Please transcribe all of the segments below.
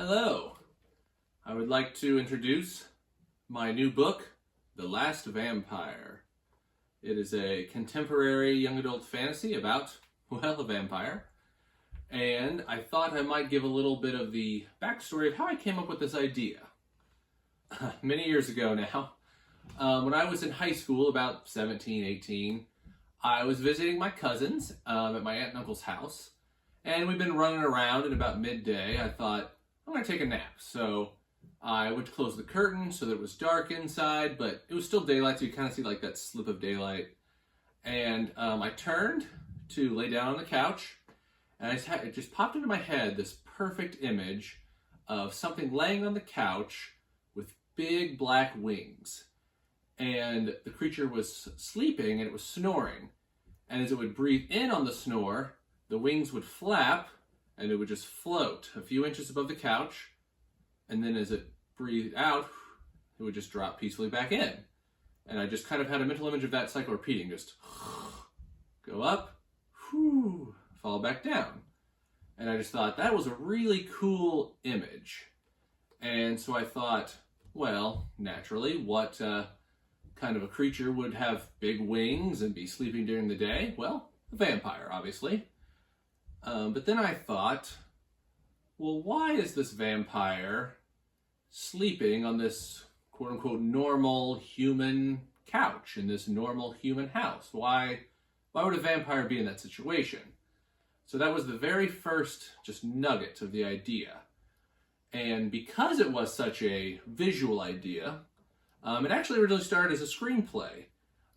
Hello. I would like to introduce my new book, The Last Vampire. It is a contemporary young adult fantasy about, well, a vampire. And I thought I might give a little bit of the backstory of how I came up with this idea. Many years ago now, when I was in high school, about 17, 18, I was visiting my cousins at my aunt and uncle's house. And we'd been running around, and about midday, I thought, I'm going to take a nap. So I went to close the curtain so that it was dark inside, but it was still daylight, so you kind of see like that slip of daylight. And I turned to lay down on the couch, and it just popped into my head this perfect image of something laying on the couch with big black wings. And the creature was sleeping, and it was snoring. And as it would breathe in on the snore, the wings would flap, and it would just float a few inches above the couch, and then as it breathed out, it would just drop peacefully back in. And I just kind of had a mental image of that cycle repeating, just go up, whew, fall back down. And I just thought that was a really cool image. And so I thought, well, naturally, what kind of a creature would have big wings and be sleeping during the day? Well, a vampire, obviously. But then I thought, well, why is this vampire sleeping on this quote-unquote normal human couch in this normal human house? Why would a vampire be in that situation? So that was the very first just nugget of the idea. And because it was such a visual idea, it actually originally started as a screenplay.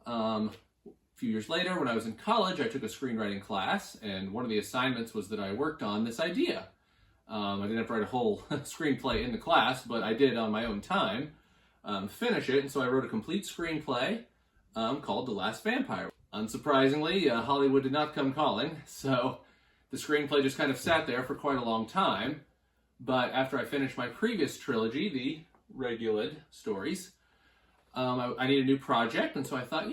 A few years later, when I was in college, I took a screenwriting class, and one of the assignments was that I worked on this idea. I didn't have to write a whole screenplay in the class, but I did on my own time finish it, and so I wrote a complete screenplay called The Last Vampire. Unsurprisingly, Hollywood did not come calling, so the screenplay just kind of sat there for quite a long time. But after I finished my previous trilogy, the Regulid stories, I needed a new project, and so I thought,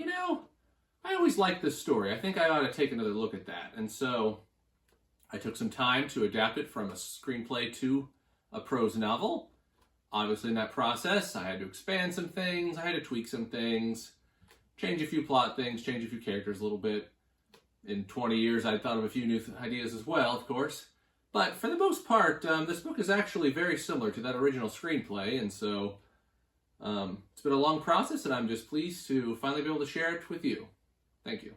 I always liked this story. I think I ought to take another look at that. And so I took some time to adapt it from a screenplay to a prose novel. Obviously, in that process, I had to expand some things, I had to tweak some things, change a few plot things, change a few characters a little bit. In 20 years, I'd thought of a few new ideas as well, of course. But for the most part, this book is actually very similar to that original screenplay, and so it's been a long process, and I'm just pleased to finally be able to share it with you. Thank you.